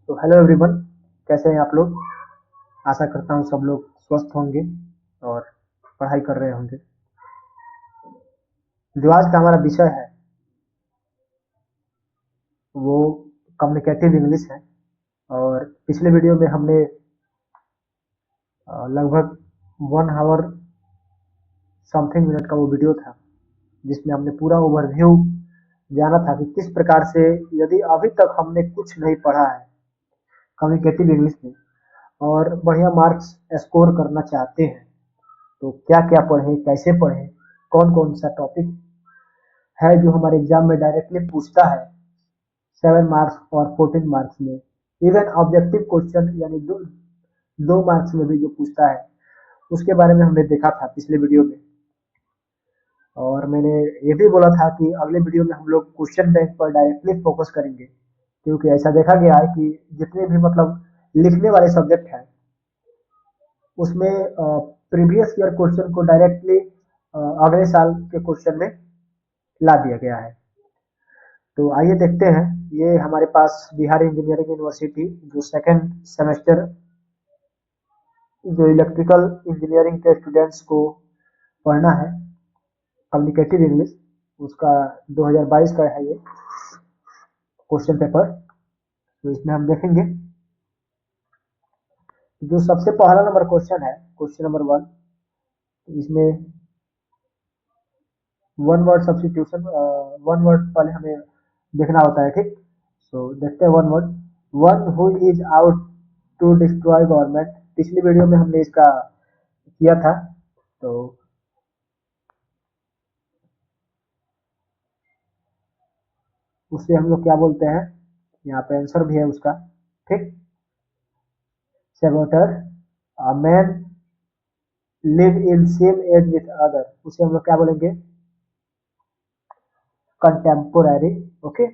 तो hello everyone, कैसे हैं आप लोग। आशा करता हूँ सब लोग स्वस्थ होंगे और पढ़ाई कर रहे होंगे। जो आज का हमारा विषय है वो कम्युनिकेटिव इंग्लिश है। और पिछले वीडियो में हमने लगभग 1 आवर समथिंग मिनट का वो वीडियो था जिसमें हमने पूरा ओवरव्यू जाना था कि किस प्रकार से, यदि अभी तक हमने कुछ नहीं पढ़ा है कम्युनिकेटिव इंग्लिश में और बढ़िया मार्क्स स्कोर करना चाहते हैं तो क्या क्या पढ़ें, कैसे पढ़ें, कौन कौन सा टॉपिक है जो हमारे एग्जाम में डायरेक्टली पूछता है 7 मार्क्स और 14 मार्क्स में। इवन ऑब्जेक्टिव क्वेश्चन यानी 2 मार्क्स में भी जो पूछता है उसके बारे में हमने देखा था पिछले वीडियो में। और मैंने ये भी बोला था कि अगले वीडियो में हम लोग क्वेश्चन बैंक पर डायरेक्टली फोकस करेंगे, क्योंकि ऐसा देखा गया है कि जितने भी मतलब लिखने वाले सब्जेक्ट हैं उसमें प्रीवियस ईयर क्वेश्चन को डायरेक्टली अगले साल के क्वेश्चन में ला दिया गया है। तो आइए देखते हैं। ये हमारे पास बिहार इंजीनियरिंग यूनिवर्सिटी जो सेकेंड सेमेस्टर जो इलेक्ट्रिकल इंजीनियरिंग के स्टूडेंट्स को पढ़ना है कम्युनिकेटिव इंग्लिश, उसका 2022 का है ये क्वेश्चन पेपर। तो इसमें हम देखेंगे जो सबसे पहला नंबर क्वेश्चन है, क्वेश्चन नंबर 1। इसमें one word substitution, one word पहले हमें देखना होता है, ठीक। सो देखते हैं one word. One who is out to destroy government. पिछली वीडियो में हमने इसका किया था, तो उससे हम लोग क्या बोलते हैं, यहाँ पे आंसर भी है उसका, ठीक। Saboteur, a man live in same age with other, उसे हम लोग क्या बोलेंगे, contemporary, okay.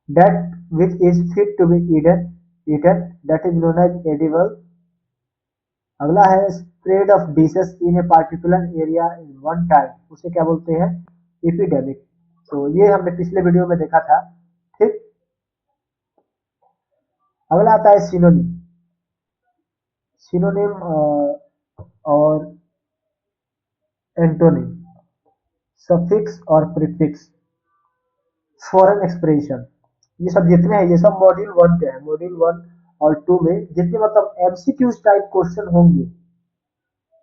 That which is fit to be eaten that is known as edible. अगला है spread of diseases in a particular area in one time, उसे क्या बोलते हैं, एपिडेमिक। तो ये हमने पिछले वीडियो में देखा था, ठीक। अगला आता है सिनोनिम। सिनोनिम और एंटोनिम, सफिक्स और प्रीफिक्स, फॉरेन एक्सप्रेशन, ये सब जितने हैं ये सब मॉड्यूल 1 के हैं। मॉड्यूल 1 और 2 में जितने मतलब एमसीक्यूज टाइप क्वेश्चन होंगे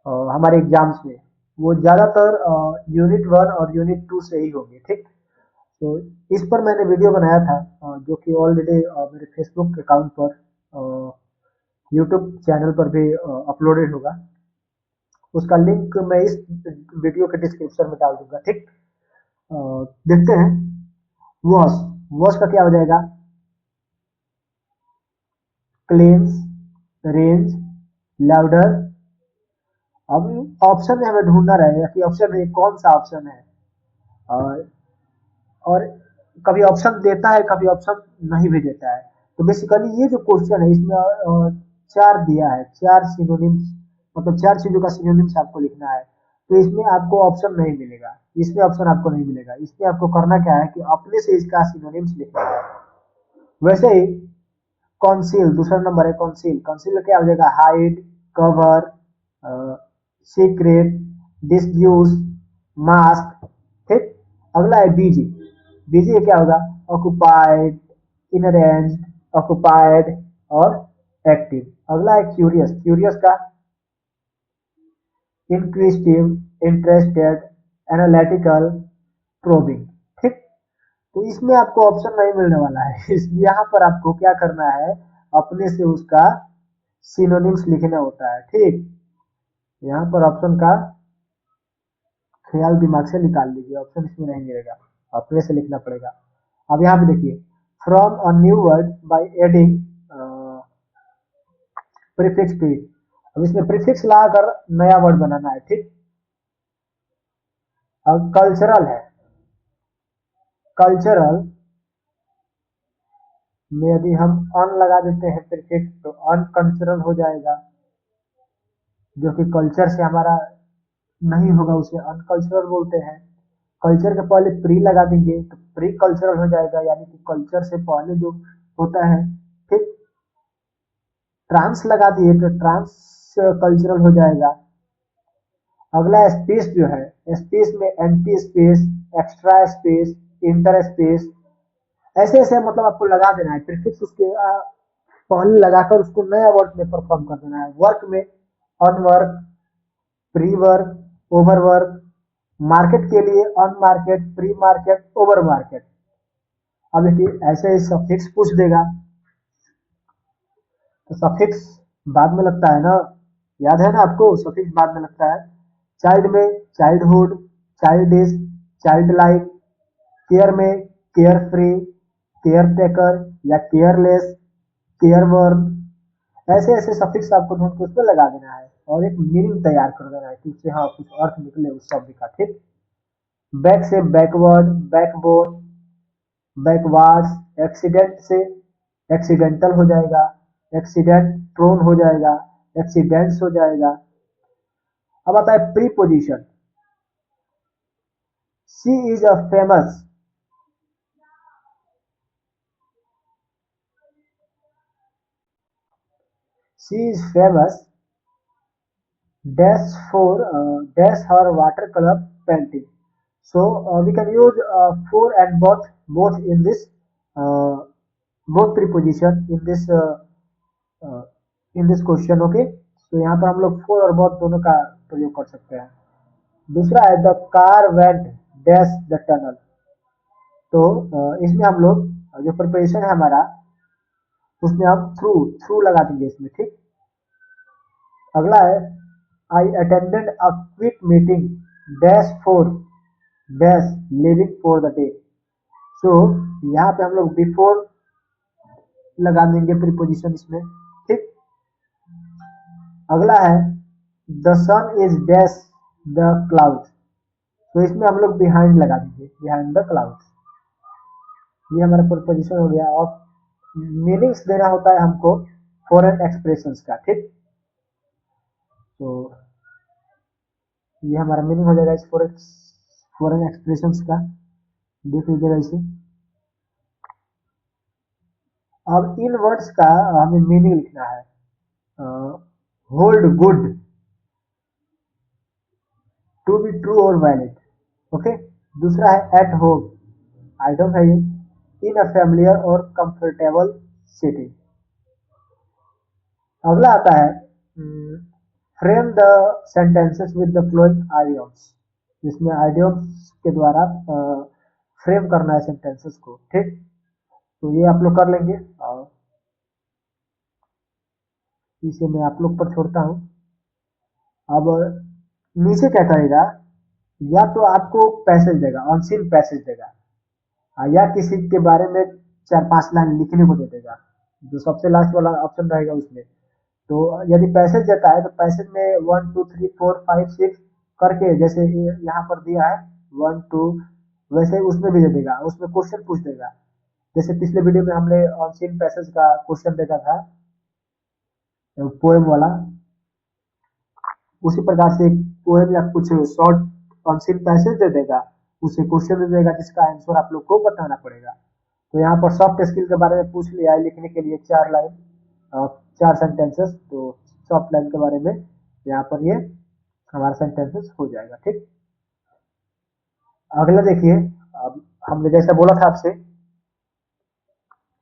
हमारे एग्जाम्स में, वो ज्यादातर यूनिट 1 और यूनिट 2 से ही होंगे, ठीक। तो इस पर मैंने वीडियो बनाया था जो कि ऑलरेडी मेरे फेसबुक अकाउंट पर, यूट्यूब चैनल पर भी अपलोडेड होगा। उसका लिंक मैं इस वीडियो के डिस्क्रिप्शन में डाल दूंगा, ठीक। देखते हैं। वॉश, वॉश का क्या हो जाएगा, क्लेम्स, रेंज, लाउडर। अब ऑप्शन में हमें ढूंढना रहेगा कि ऑप्शन में कौन सा ऑप्शन है, और और कभी ऑप्शन देता है, कभी ऑप्शन नहीं भी देता है। तो बेसिकली ये जो क्वेश्चन है इसमें 4 दिया है, 4 सिनोनिम्स, मतलब 4 चीजों का सिनोनिम्स आपको लिखना है। तो इसमें आपको ऑप्शन नहीं मिलेगा, इसमें ऑप्शन आपको नहीं मिलेगा। इसमें आपको करना क्या है कि अपने से इसका सिनोनिम्स लिखना है। वैसे ही कॉन्सील दूसरा नंबर है, कॉन्सील। कॉन्सील क्या हो जाएगा, hide, cover, secret, disuse, mask, ठीक। अगला है बीजी। बीजी क्या होगा, ऑक्युपाइड, इनरेंज, ऑक्युपाइड और एक्टिव। अगला है क्यूरियस। क्यूरियस का इंक्विजिटिव, इंटरेस्टेड, एनालिटिकल, प्रोबिंग, ठीक। तो इसमें आपको ऑप्शन नहीं मिलने वाला है। इसलिए यहाँ पर आपको क्या करना है, अपने से उसका सिनोनिम्स लिखना होता है, ठीक। यहाँ पर ऑप्शन का ख्याल दिमाग से निकाल लीजिए, ऑप्शन इसमें नहीं मिलेगा, अपने से लिखना पड़ेगा। अब यहाँ पे देखिए, from a new word by adding prefix to it. अब इसमें प्रीफिक्स लाकर नया वर्ड बनाना है, ठीक। अब कल्चरल है, कल्चरल में यदि हम अन लगा देते हैं प्रीफिक्स तो अनकल्चरल हो जाएगा, जो कि कल्चर से हमारा नहीं होगा, उसे अनकल्चरल बोलते हैं। कल्चर के पहले प्री लगा देंगे तो प्री कल्चरल हो जाएगा, यानी कि कल्चर से पहले जो होता है, ठीक। ट्रांस लगा दिए तो ट्रांस कल्चरल हो जाएगा। अगला स्पेस जो है, स्पेस में anti space, extra space, inter space, ऐसे ऐसे मतलब आपको लगा देना है। प्रीफिक्स उसके पहले लगाकर उसको नया वर्ड में परफॉर्म कर देना है। वर्क में unwork, pre work, over work, market के लिए un market, pre market, over market. अब देखिए ऐसे ही सफिक्स पूछ देगा, तो सफिक्स बाद में लगता है ना, याद है ना आपको, सफिक्स बाद में लगता है। चाइल्ड में childhood, childish, child like, care में केयर फ्री, केयर टेकर या केयरलेस, केयर वर्म, ऐसे ऐसे सफिक्स आपको ढूंढ के उसमें लगा देना है और एक मीनिंग तैयार कर देना है कि उससे हाँ कुछ अर्थ निकले उस शब्द का। ठीक। बैक से बैकवर्ड, बैकबोन, बैकवार्ड्स, एक्सीडेंट से एक्सीडेंटल हो जाएगा, एक्सीडेंट प्रोन हो जाएगा, एक्सीडेंट्स हो जाएगा। अब आता है preposition. She is a famous, she is famous dash for dash her watercolor painting. So we can use for and both in this uh, both preposition uh, in this question. Okay, so यहाँ पर हम लोग for और both दोनों का प्रयोग कर सकते हैं। दूसरा है the car went dash the tunnel। तो इसमें हम लोग जो preposition है हमारा उसमें हम थ्रू लगा देंगे इसमें। ठीक। अगला है I attended a quick meeting dash for dash leaving for the day। So यहाँ पे हम लोग before लगा देंगे प्रीपोजिशन इसमें। ठीक। अगला है the sun is dash the clouds। तो इसमें हम लोग behind लगा देंगे, behind the clouds। ये हमारा प्रीपोजिशन हो गया। और मीनिंग्स देना होता है हमको फॉरेन एक्सप्रेशंस का। ठीक। तो ये हमारा मीनिंग हो जाएगा इस फॉरेन एक्सप्रेशंस का। देख लीजिएगा इसे। अब इन वर्ड्स का हमें मीनिंग लिखना है। Hold good, to be true और वैलिड। ओके। दूसरा है एट होम, आइटम है ये, इन अ फैमिलियर और कंफर्टेबल सिटी। अगला आता है frame the sentences with the following idioms. जिसमें आइडियम्स के द्वारा फ्रेम करना है सेंटेंसेस को। ठीक। तो ये आप लोग कर लेंगे और इसे मैं आप लोग पर छोड़ता हूँ। अब नीचे क्या करेगा, या तो आपको पैसेज देगा, अनसीन पैसेज देगा, या किसी के बारे में 4-5 लाइन लिखने को दे देगा, जो सबसे लास्ट वाला ऑप्शन रहेगा उसमें। तो यदि पैसेज देता है तो पैसेज में 1 2 3 4 5 6 करके, जैसे यहाँ पर दिया है 1 2, वैसे उसमें भी दे देगा। उसमें क्वेश्चन पूछ देगा, जैसे पिछले वीडियो में हमने अनसीन पैसेज का क्वेश्चन देखा था पोएम वाला, उसी प्रकार से एक पोएम या कुछ शॉर्ट अनसीन पैसेज दे देगा, उसे क्वेश्चन दे देगा जिसका आंसर आप लोग को बताना पड़ेगा। तो यहाँ पर सॉफ्ट स्किल के बारे में पूछ लिया है लिखने के लिए 4 लाइन, 4 सेंटेंसेस। तो सॉफ्ट लाइन के बारे में यहाँ पर ये हमारा सेंटेंसेस हो जाएगा। ठीक। अगला देखिए, अब हमने जैसा बोला था आपसे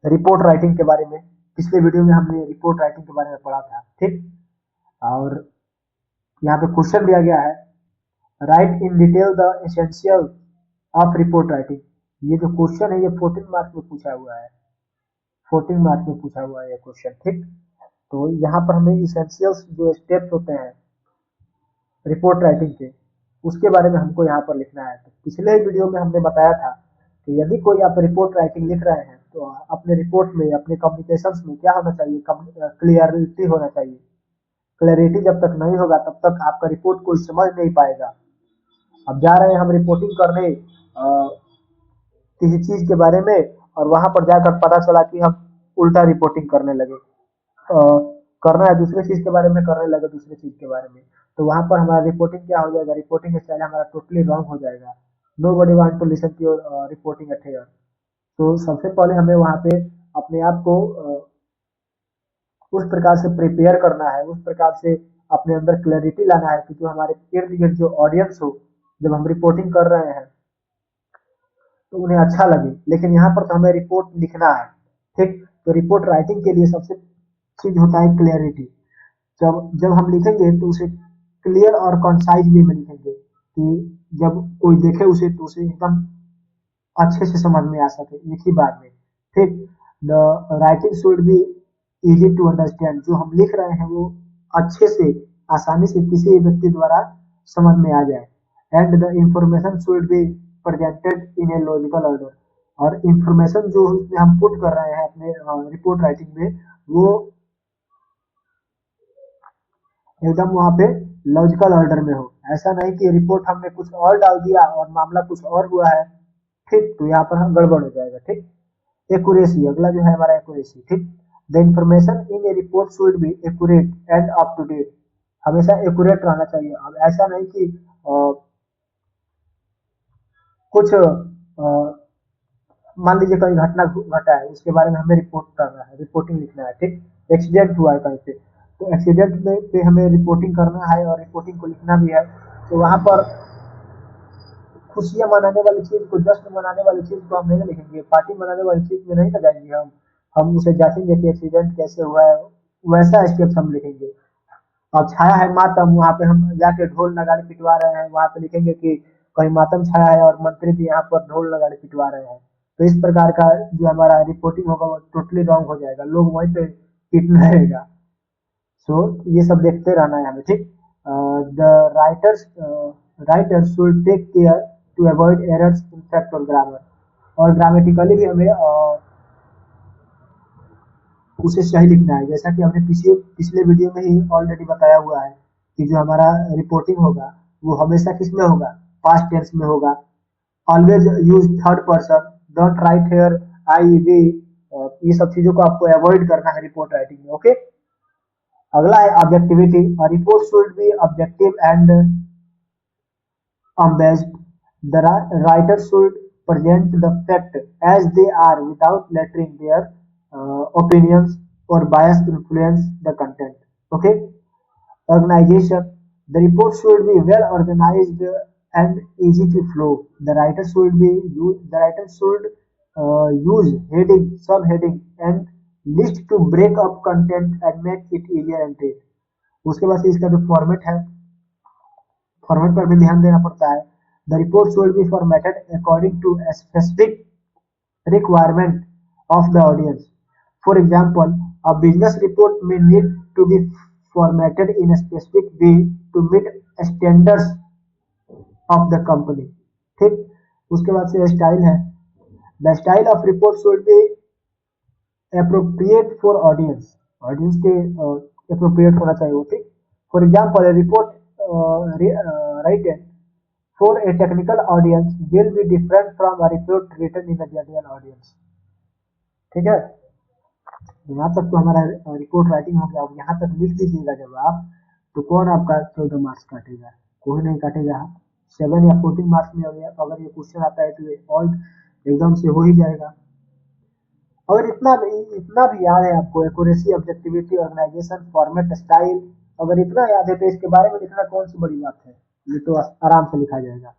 रिपोर्ट राइटिंग के बारे में, पिछले वीडियो में हमने रिपोर्ट राइटिंग के बारे में पढ़ा था। ठीक। और यहाँ पे क्वेश्चन दिया गया है right in detail the essential of report writing. ये जो क्वेश्चन है ये 14 मार्क्स में पूछा हुआ है, 14 मार्क्स में पूछा हुआ है ये क्वेश्चन। ठीक। तो यहाँ पर हमें इसेंशियल्स जो स्टेप्स होते हैं रिपोर्ट राइटिंग के, उसके बारे में हमको यहाँ पर लिखना है। तो पिछले ही वीडियो में हमने बताया था कि यदि कोई आप रिपोर्ट राइटिंग लिख रहे हैं तो अपने रिपोर्ट में, अपने कम्युनिकेशन में क्या होना चाहिए, क्लियरिटी होना चाहिए। क्लैरिटी जब तक नहीं होगा तब तक आपका रिपोर्ट कोई समझ नहीं पाएगा। अब जा रहे हैं हम रिपोर्टिंग करने किसी चीज के बारे में, और वहां पर जाकर पता चला कि हम उल्टा रिपोर्टिंग करने लगे, करना है दूसरे चीज के बारे में, करने लगे दूसरे चीज के बारे में, तो वहां पर हमारा रिपोर्टिंग क्या हो जाएगा, रिपोर्टिंग स्टाइल हमारा टोटली रॉन्ग हो जाएगा। Nobody want to listen to your reporting affair. तो सबसे पहले हमें वहां पे अपने आप को उस प्रकार से प्रिपेयर करना है, उस प्रकार से अपने अंदर क्लैरिटी लाना है कि जो हमारे इर्द गिर्द जो ऑडियंस हो, जब हम रिपोर्टिंग कर रहे हैं तो उन्हें अच्छा लगे। लेकिन यहाँ पर तो हमें रिपोर्ट लिखना है, ठीक। तो रिपोर्ट राइटिंग के लिए सबसे चीज होता है क्लियरिटी। जब जब हम लिखेंगे तो उसे क्लियर और कंसाइज वे में लिखेंगे कि जब कोई देखे उसे तो उसे एकदम अच्छे से समझ में आ सके एक ही बार में, ठीक। The writing should be easy to understand. जो हम लिख रहे हैं वो अच्छे से, आसानी से किसी व्यक्ति द्वारा समझ में आ जाए। And the information should be presented in a logical order. और इंफॉर्मेशन जो उसमें हम पुट कर रहे हैं अपने रिपोर्ट राइटिंग में, वो एकदम वहाँ पे लॉजिकल ऑर्डर में हो। ऐसा नहीं कि रिपोर्ट हमने कुछ और डाल दिया और मामला कुछ और हुआ है, ठीक। तो यहाँ पर हम गड़बड़ हो जाएगा, ठीक। एक्यूरेसी, अगला जो है हमारा एक्यूरेसी, ठीक। The information in a report should be accurate and up to date. हमेशा एक्यूरेट रहना चाहिए। अब ऐसा नहीं कि कुछ मान लीजिए कोई घटना घटा है, उसके बारे में हमें रिपोर्ट करना है, रिपोर्टिंग लिखना है, ठीक। एक्सीडेंट हुआ है कहीं पे, तो एक्सीडेंट में पे हमें रिपोर्टिंग करना है और रिपोर्टिंग को लिखना भी है। तो वहां पर खुशियां मनाने वाली चीज को, जश्न मनाने वाली चीज को हम नहीं लिखेंगे, पार्टी मनाने वाली चीज में नहीं लगाएंगे। हम उसे जांचेंगे कि एक्सीडेंट कैसे हुआ है, वैसा स्टेप्स हम लिखेंगे। अब छाया है मातम, वहाँ पे हम जाके ढोल नगाड़े पिटवा रहे हैं, वहाँ पे लिखेंगे कि कहीं मातम छाया है और मंत्री भी यहाँ पर ढोल नगाड़े पिटवा रहे हैं। तो इस प्रकार का जो हमारा रिपोर्टिंग होगा वो टोटली रॉन्ग हो जाएगा, लोग वहीं पे पीटने रहेगा। सो ये सब देखते रहना है हमें, ठीक। The writers writers should take care to avoid errors in fact और ग्रामर। और ग्रामेटिकली भी हमें उसे सही लिखना है। जैसा कि हमने पिछले वीडियो में ही ऑलरेडी बताया हुआ है कि जो हमारा रिपोर्टिंग होगा वो हमेशा किस में होगा, पास्ट टेंस में होगा। Always use third person, don't write here I we. ये सब चीजों को आपको अवॉइड करना है रिपोर्ट राइटिंग में, ओके। अगला है objectivity. Report should B objective and unbiased. The writer should present the fact as they are without lettering their opinions or bias influence the content. Okay. Organization. The report should be well organized and easy to flow. The writer should use heading, subheading, and list to break up content and make it easier and read. उसके बाद से इसका जो format है, format पर भी ध्यान देना पड़ता है। The report should be formatted according to specific requirement of the audience. For example, a business report may need to be formatted in a specific way to meet standards of the company, ठीक। उसके बाद से style है। The style of report should B appropriate for audience, audience के appropriate होना चाहिए वो, ठीक। For example a report written for a technical audience will be different from a report written in a general audience, ठीक है। यहाँ तक तो हमारा रिपोर्ट राइटिंग हो गया। अब यहाँ तक लिख दीजिएगा जब आप, तो कौन आपका 14 मार्क्स काटेगा? कोई नहीं काटेगा। 7 या 14 मार्क्स में अगर ये क्वेश्चन आता है तो ये ऑल एकदम से हो ही जाएगा। अगर इतना भी याद है आपको, accuracy, objectivity, organisation, format, style, अगर इतना याद है तो इसके बारे में लिखना कौन सी बड़ी बात है, ये तो आराम से लिखा जाएगा।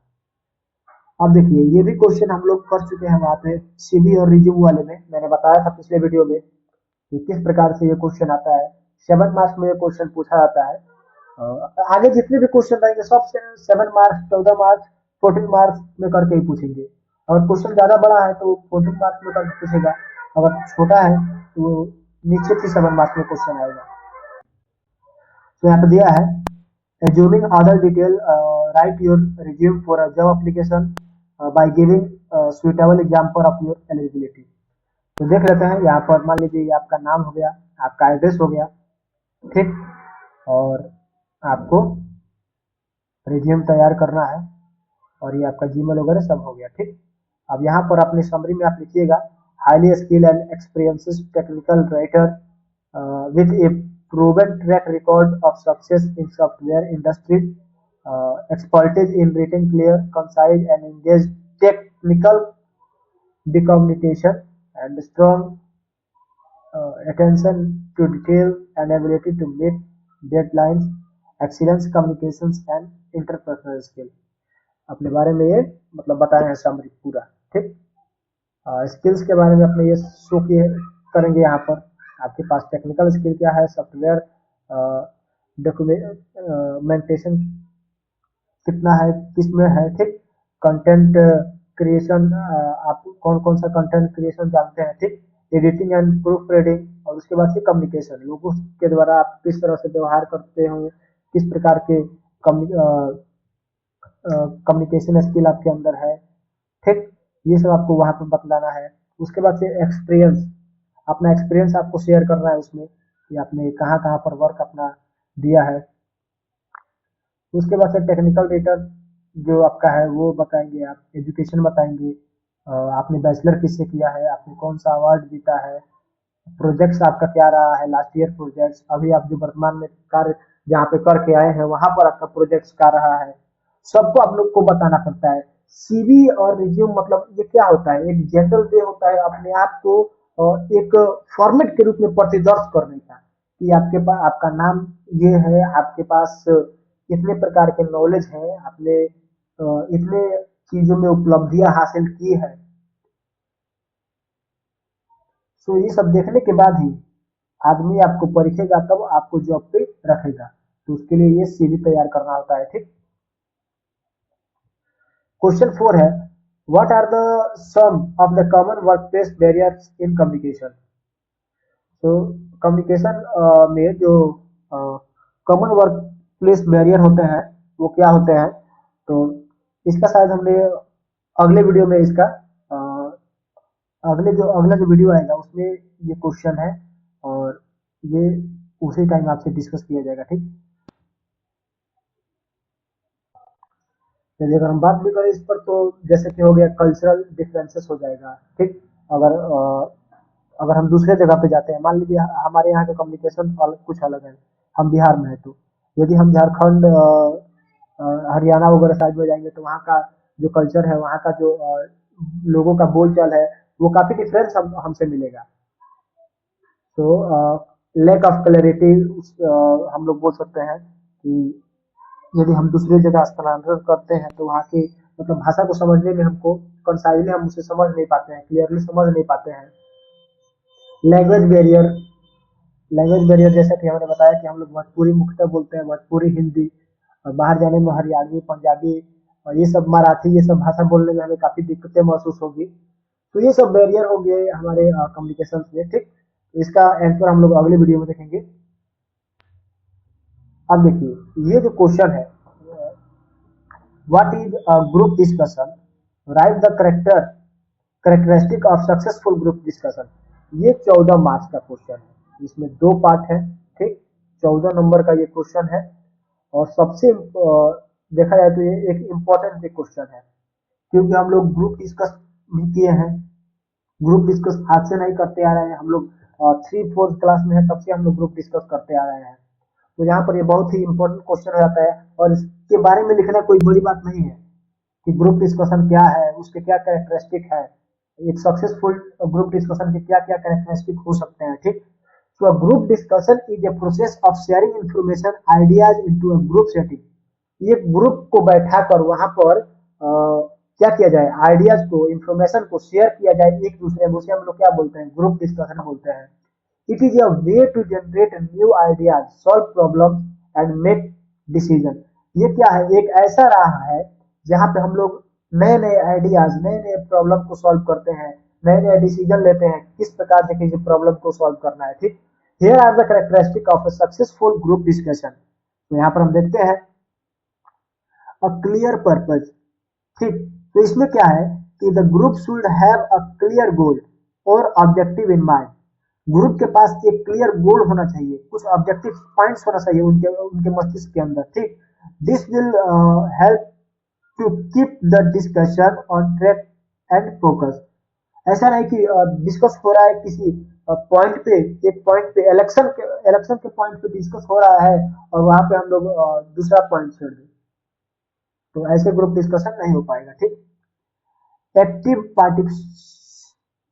अब देखिए ये भी क्वेश्चन हम लोग कर चुके हैं वहाँ पे सीवी और रिज्यूम वाले में, मैंने बताया था पिछले वीडियो में कि किस प्रकार से ये क्वेश्चन आता है। 7 मार्क्स में ये क्वेश्चन पूछा जाता है। आगे जितने भी क्वेश्चन रहेंगे सब 7 मार्क्स, 14 मार्क्स, 14 मार्क्स में करके ही पूछेंगे। अगर क्वेश्चन ज्यादा बड़ा है तो 14 मार्क्स में करके पूछेगा, अगर छोटा है तो निश्चित ही 7 मार्क्स में क्वेश्चन आएगा। तो यहाँ पे दिया है assuming other detail, write your resume for a job application by giving suitable example of your eligibility। तो देख लेते हैं यहाँ पर, मान लीजिए ये आपका नाम हो गया, आपका एड्रेस हो गया, ठीक, और आपको रिज्यूम तैयार करना है और ये आपका जीमेल वगैरह सब हो गया, ठीक। अब यहाँ पर अपनी समरी में आप लिखिएगा highly skill and experiences technical writer with A proven track record of success in software industries, expertise in written clear, concise and engaged technical documentation and strong attention to detail and ability to meet deadlines, excellence communications and interpersonal skill। अपने बारे में ये मतलब बताए हैं summary पूरा, ठीक। Skills के बारे में अपने ये शो किए करेंगे यहाँ पर। आपके पास टेक्निकल स्किल क्या है, सॉफ्टवेयर डॉक्यूमेंटेशन कितना है, किसमें है, ठीक। कंटेंट क्रिएशन, आप कौन कौन सा कंटेंट क्रिएशन जानते हैं, ठीक। एडिटिंग एंड प्रूफ रीडिंग, और उसके बाद से कम्युनिकेशन, लोगों के द्वारा आप किस तरह से व्यवहार करते हो, किस प्रकार के कम्युनिकेशन स्किल आपके अंदर है, ठीक। ये सब आपको वहां पर बतलाना है। उसके बाद से एक्सपीरियंस, अपना एक्सपीरियंस आपको शेयर करना है उसमें कि आपने कहाँ कहाँ पर वर्क अपना दिया है। उसके बाद से टेक्निकल रिटर्न जो आपका है वो बताएंगे आप, एजुकेशन बताएंगे, आपने बैचलर किससे किया है, आपने कौन सा अवार्ड जीता है, प्रोजेक्ट्स आपका क्या रहा है, लास्ट ईयर प्रोजेक्ट्स, अभी आप जो वर्तमान में कार्य जहाँ पे करके आए हैं वहां पर आपका प्रोजेक्ट्स क्या रहा है, सबको आप लोग को बताना पड़ता है। सीवी और रिज्यूम मतलब ये क्या होता है, एक जनरल वे होता है अपने आप को एक फॉर्मेट के रूप में प्रतिदर्श करने का, कि आपके पास आपका नाम ये है, आपके पास इतने प्रकार के नॉलेज है, आपने इतने चीजों में उपलब्धियां हासिल की है। सो ये सब देखने के बाद ही आदमी आपको परखेगा, तब आपको जॉब पे रखेगा। तो उसके लिए ये सीवी तैयार करना होता है, ठीक। क्वेश्चन 4 है, what are the some of the common work place barriers in communication. तो कम्युनिकेशन में जो कॉमन वर्क प्लेस बैरियर होते हैं वो क्या होते हैं, तो इसका शायद हमने अगले वीडियो में इसका अगला जो वीडियो आएगा उसमें ये क्वेश्चन है, और ये उसी टाइम आपसे डिस्कस किया जाएगा, ठीक। चलिए अगर हम बात भी करें इस पर, तो जैसे कि हो गया कल्चरल डिफरेंसेस हो जाएगा, ठीक। अगर अगर हम दूसरे जगह पे जाते हैं, मान लीजिए हमारे यहाँ का कम्युनिकेशन कुछ अलग है, हम बिहार में है, तो यदि हम झारखंड हरियाणा वगैरह साइड में जाएंगे तो वहाँ का जो कल्चर है, वहाँ का जो लोगों का बोलचाल है, वो काफी डिफरेंस हमसे मिलेगा। तो लैक ऑफ क्लैरिटी हम लोग बोल सकते हैं कि यदि हम दूसरी जगह स्थानांतरण करते हैं तो वहाँ की मतलब भाषा को समझने में हमको कंसाइजली हम उसे समझ नहीं पाते हैं, क्लियरली समझ नहीं पाते हैं। लैंग्वेज बैरियर, लैंग्वेज बैरियर जैसा कि हमने बताया कि हम लोग भोजपुरी मुख्यतः बोलते हैं, भोजपुरी, हिंदी, और बाहर जाने में हरियाणवी, पंजाबी और ये सब मराठी, ये सब भाषा बोलने में हमें काफी दिक्कतें महसूस होगी। तो ये सब बैरियर हो गए हमारे कम्युनिकेशन में, ठीक। तो इसका आंसर हम लोग अगले वीडियो में देखेंगे। अब देखिए ये जो क्वेश्चन है, what is a group discussion, right the characteristic of successful group discussion. ये 14 मार्क्स का क्वेश्चन है, इसमें 2 पार्ट है, ठीक। 14 नंबर का ये क्वेश्चन है, और सबसे देखा जाए तो ये एक इम्पोर्टेंट भी क्वेश्चन है, क्योंकि हम लोग ग्रुप डिस्कस भी किए हैं। ग्रुप डिस्कस आज से नहीं करते आ रहे हैं, हम लोग 3-4 क्लास में है तब से हम लोग ग्रुप डिस्कस करते आ रहे हैं। तो यहाँ पर ये बहुत ही इंपॉर्टेंट क्वेश्चन हो जाता है, और इसके बारे में लिखना कोई बड़ी बात नहीं है कि ग्रुप डिस्कशन क्या है, उसके क्या कैरेक्टरिस्टिक है, एक सक्सेसफुल ग्रुप डिस्कशन के क्या क्या कैरेक्टरिस्टिक हो सकते हैं, ठीक। So a group discussion is a process of sharing information, ideas into a group setting। ये ग्रुप को बैठा कर वहां पर क्या किया जाए, आइडियाज को, इंफॉर्मेशन को शेयर किया जाए एक दूसरे में, उसे हम लोग क्या बोलते हैं, ग्रुप डिस्कशन बोलते हैं। It is a way to generate new ideas, solve problem and make decision. ये क्या है, एक ऐसा राह है जहाँ पे हम लोग नए नए आइडियाज, नए नए प्रॉब्लम को सॉल्व करते हैं, नए नए डिसीजन लेते हैं किस प्रकार से किसी प्रॉब्लम को सॉल्व करना है, ठीक। Here are the characteristic of a successful group discussion. तो यहाँ पर हम देखते हैं अ क्लियर पर्पज, ठीक। तो इसमें क्या है कि the group should have a clear goal और ऑब्जेक्टिव इन माइंड। ग्रुप के पास एक क्लियर गोल होना चाहिए, कुछ ऑब्जेक्टिव पॉइंट्स होना चाहिए उनके उनके मस्तिष्क के अंदर, ठीक। This will help to keep the discussion on track and focus. ऐसा नहीं कि डिस्कस हो रहा है किसी पॉइंट पे, एक पॉइंट पे इलेक्शन के पॉइंट पे डिस्कस हो रहा है और वहां पे हम लोग दूसरा पॉइंट छोड़ दें, तो ऐसे ग्रुप डिस्कशन नहीं हो पाएगा, ठीक। Active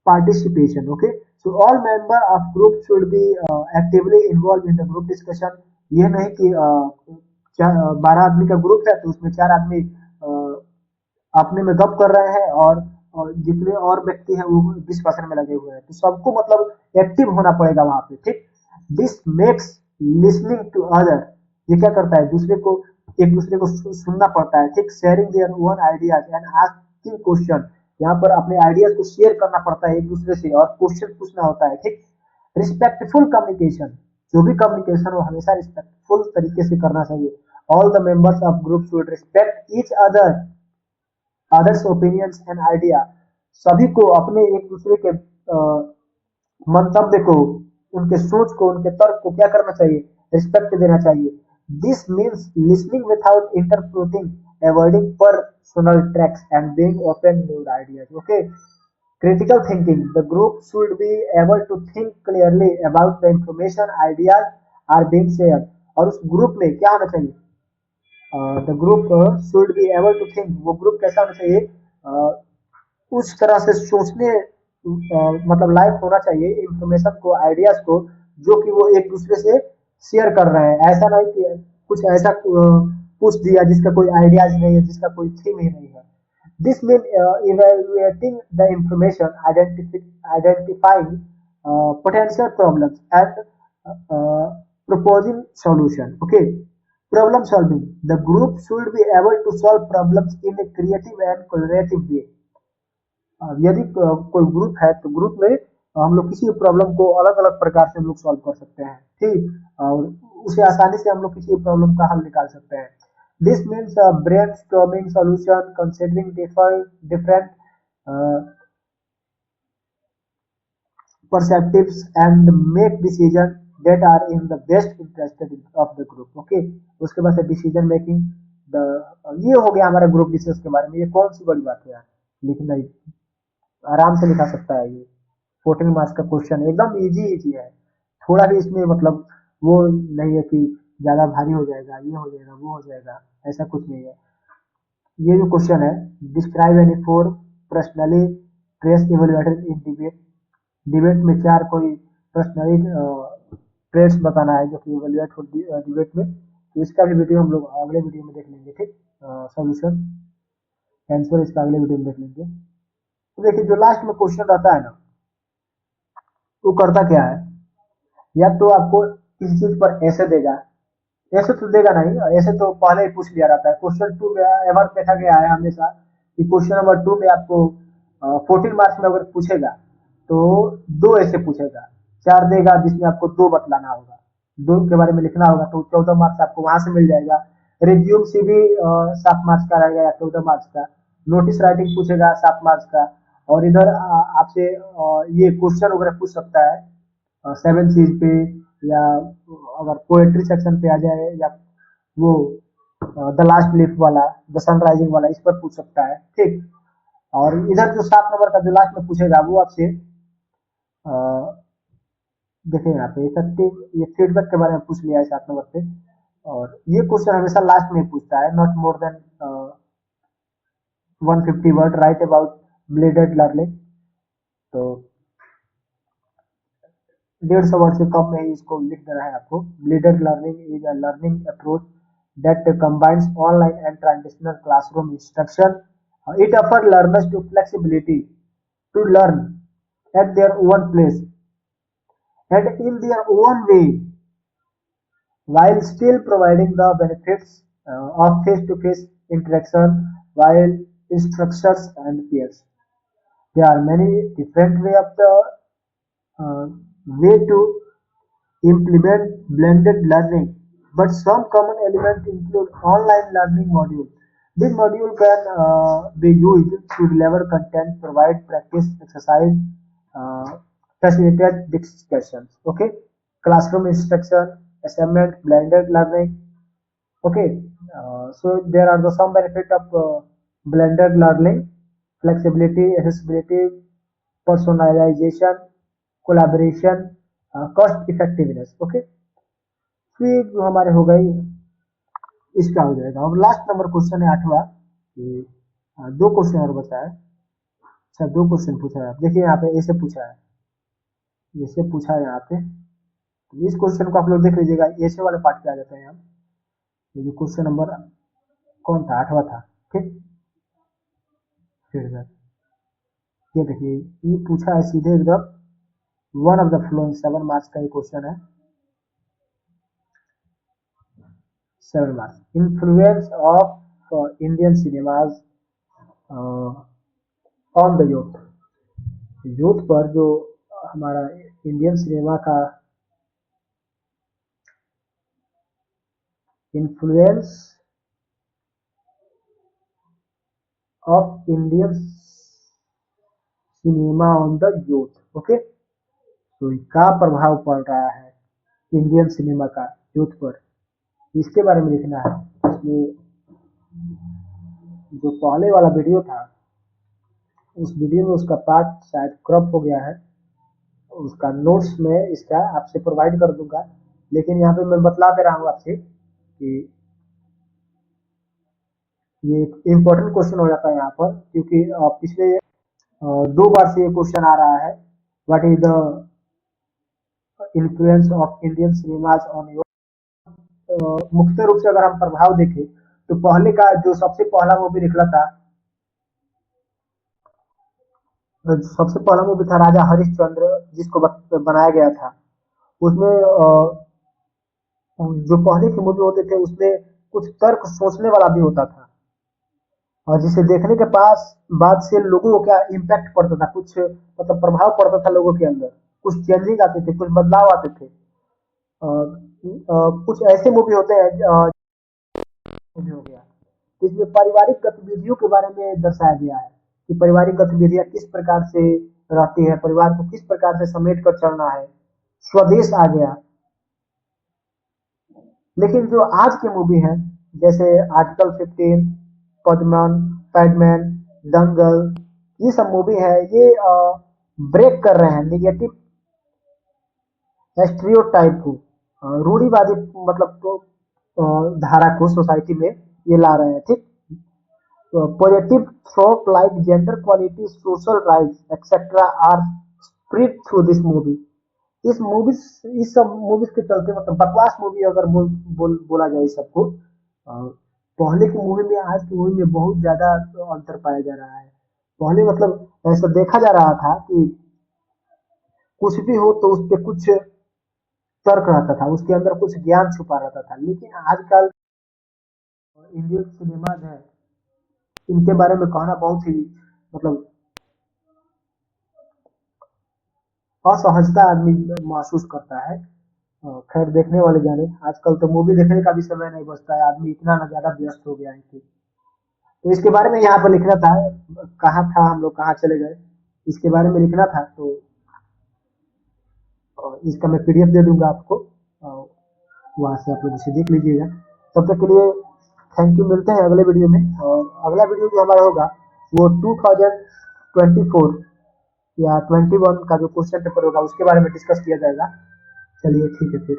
participation, okay. So all member of group should be actively involved in the group discussion. ये नहीं कि 12 आदमी का ग्रुप है तो उसमें 4 आदमी अपने में गप कर रहे हैं और जितने और व्यक्ति हैं वो डिस्कशन में लगे हुए हैं, तो सबको मतलब एक्टिव होना पड़ेगा वहां पे, ठीक। This makes listening to other, ये क्या करता है, दूसरे को एक दूसरे को सुनना पड़ता है, ठीक। Sharing their own ideas and asking question, यहाँ पर अपने आइडियाज को शेयर करना पड़ता है एक दूसरे से और क्वेश्चन पूछना होता है, ठीक। रिस्पेक्टफुल कम्युनिकेशन, जो भी कम्युनिकेशन हो हमेशा रिस्पेक्टफुल तरीके से करना चाहिए। All the members of group should respect each others opinions and idea, सभी को अपने एक दूसरे के मंतव्य को, उनके सोच को, उनके तर्क को क्या करना चाहिए, रिस्पेक्ट देना चाहिए। This means listening without interpreting, avoiding personal tracks and being open new ideas, okay. Critical thinking, the group should be able to think clearly about the information ideas are being shared, और उस group में क्या होना चाहिए, the group should be able to think, वो group कैसा होना चाहिए, उस तरह से सोचने मतलब लायक होना चाहिए इंफॉर्मेशन को, आइडियाज को, जो कि वो एक दूसरे से शेयर कर रहे हैं। ऐसा नहीं कि कुछ ऐसा पूछ दिया जिसका कोई आइडियाज नहीं है, जिसका कोई थीम ही नहीं है। This means evaluating the information, identifying potential problems, and proposing solution. Okay, problem solving. The group should be able to solve problems in a creative and collaborative way. यदि कोई ग्रुप है तो ग्रुप में हम लोग किसी प्रॉब्लम को अलग अलग प्रकार से हम लोग सॉल्व कर सकते हैं, ठीक। और उसे आसानी से हम लोग किसी प्रॉब्लम का हल निकाल सकते हैं। This means brainstorming solution, considering different perspectives and make decision that are in the best interest of the group. Okay, उसके बाद से डिसीजन मेकिंग, ये हो गया हमारा ग्रुप डिस्कस के बारे में। ये कौन सी बड़ी बात है यार, लिखना ही आराम से लिखा सकता है ये। 14 मार्क्स का क्वेश्चन एकदम इजी है, थोड़ा भी इसमें मतलब वो नहीं है कि ज्यादा भारी हो जाएगा, ये हो जाएगा, वो हो जाएगा, ऐसा कुछ नहीं है। ये जो क्वेश्चन है, describe any 4 personally trace evaluated इन डिबेट, डिबेट में 4 कोई पर्सनली ट्रेस बताना है जो कि इवेल्युएट हो डिबेट में। तो इसका भी वीडियो हम लोग अगले वीडियो में देख लेंगे, ठीक। सॉल्यूशन आंसर इसका अगले वीडियो में देख लेंगे। तो देखिए जो लास्ट में क्वेश्चन रहता है ना, वो करता क्या है, या तो आपको किसी चीज पर ऐसे देगा, ऐसे तो देगा नहीं, ऐसे तो पहले ही पूछ लिया रहता है। क्वेश्चन 2 में एवर देखा गया है हमेशा कि क्वेश्चन नंबर 2 में आपको 14 मार्क्स में अगर पूछेगा तो 2 ऐसे पूछेगा, 4 देगा जिसमें आपको 2 बतलाना होगा, 2 के बारे में लिखना होगा, तो 14 मार्क्स आपको वहां से मिल जाएगा। रिज्यूम सी भी 7 मार्क्स का रहेगा या 14 मार्क्स का। नोटिस राइटिंग पूछेगा 7 मार्क्स का, और इधर आपसे ये क्वेश्चन वगैरह पूछ सकता है 7 चीज पे, या अगर पोएट्री सेक्शन पे आ जाए, या वो द लास्ट लीफ वाला, द सनराइजिंग वाला, इस पर पूछ सकता है, ठीक। और इधर जो 7 नंबर का जो लास्ट में पूछेगा वो आपसे देखिए यहाँ पे इफेक्टिव, ये फीडबैक के बारे में पूछ लिया है 7 नंबर पे। और ये क्वेश्चन हमेशा लास्ट में पूछता है, not more than 150 word, right about blooded learning. तो 150 वर्ड से कम में ही इसको लिख देना है आपको। Blooded learning is a learning approach that combines online and traditional classroom instruction. It offers learners to flexibility to learn at their own place and in their own way, while still providing the benefits of face-to-face interaction while instructors and peers. There are many different way to implement blended learning, but some common elements include online learning module. This module can be used to deliver content, provide practice exercise, facilitate discussions. Okay, classroom instruction, assignment, blended learning. Okay, so there are some benefit of blended learning: flexibility, accessibility, personalization, collaboration, cost effectiveness. Okay, फिर जो हमारे हो गई इसका हो जाएगा। अब last number question है 8वां, कि 2 क्वेश्चन और बचा है। अच्छा 2 क्वेश्चन पूछा है, देखिए यहाँ पे ऐसे पूछा है, ऐसे पूछा है यहाँ पे। तो इस क्वेश्चन को आप लोग देख लीजिएगा, ऐसे वाले पार्ट पे आ जाते हैं हम। ये जो क्वेश्चन नंबर कौन था, 8वां था, ठीक। फिर ये देखिए, ये पूछा है सीधे एकदम, one of the flowing, 7 marks का ये क्वेश्चन है, 7 marks. Influence of Indian cinemas on the youth, youth पर जो हमारा इंडियन सिनेमा का influence of Indian cinema on the youth, okay. तो क्या प्रभाव पड़ रहा है इंडियन सिनेमा का यूथ पर, इसके बारे में लिखना है। इसलिए जो पहले वाला वीडियो था, उस वीडियो में उसका पार्ट शायद क्रॉप हो गया है, उसका नोट्स में इसका आपसे प्रोवाइड कर दूंगा। लेकिन यहाँ पे मैं बतला दे रहा हूँ आपसे कि ये इम्पोर्टेंट क्वेश्चन हो जाता है यहाँ पर, क्योंकि पिछले 2 बार से ये क्वेश्चन आ रहा है, what is the influence of Indian cinemas on your. मुख्य रूप से अगर हम प्रभाव देखें तो पहले का जो सबसे पहला मूवी निकला था, सबसे पहला मूवी था राजा हरिश्चंद्र, जिसको बनाया गया था। उसमें जो पहले के मूवी होते थे उसमें कुछ तर्क सोचने वाला भी होता था, और जिसे देखने के पास बाद से लोगों को क्या इम्पैक्ट पड़ता था, कुछ मतलब प्रभाव पड़ता था लोगों के अंदर, कुछ चेंजिंग आते थे, कुछ बदलाव आते थे। कुछ ऐसे मूवी होते हैं, मूवी हो गया इसमें पारिवारिक गतिविधियों के बारे में दर्शाया गया है कि पारिवारिक गतिविधियां किस प्रकार से रहती है, परिवार को किस प्रकार से समेट कर चलना है। स्वदेश आ गया। लेकिन जो आज की मूवी है, जैसे आर्टिकल 15, पद्मन, पैडमैन, दंगल, ये सब मूवी है, ये ब्रेक कर रहे हैं निगेटिव स्टीरियोटाइप को, रूढ़िवादी मतलब तो धारा को सोसाइटी में ये ला रहे हैं, ठीक। Positive thought like gender quality, social rights etcetera are spread through this movie. इस मूवी, इस सब मूवीज के चलते, मतलब बकवास मूवी अगर बोला जाए इस सबको, पहले की मूवी में आज की मूवी में बहुत ज्यादा अंतर पाया जा रहा है। पहले मतलब ऐसा देखा जा रहा था कि कुछ भी हो तो उस पर कुछ तर्क रहता था, उसके अंदर कुछ ज्ञान छुपा रहता था। लेकिन आजकल इंडियन सिनेमाज है, इनके बारे में कहना बहुत ही मतलब असहजता आदमी महसूस करता है। खैर देखने वाले जाने, आजकल तो मूवी देखने का भी समय नहीं बचता है, आदमी इतना ना ज्यादा व्यस्त हो गया है कि तो इसके बारे में यहाँ पर लिखना था। कहाँ था हम लोग, कहाँ चले गए, इसके बारे में लिखना था। तो इसका मैं पीडीएफ दे दूंगा आपको, वहां से आप लोग इसे देख लीजिएगा। तब तक के लिए थैंक यू, मिलते हैं अगले वीडियो में। और अगला वीडियो जो हमारा होगा वो 2024 या 21 का जो क्वेश्चन पेपर होगा उसके बारे में डिस्कस किया जाएगा। चलिए ठीक है फिर।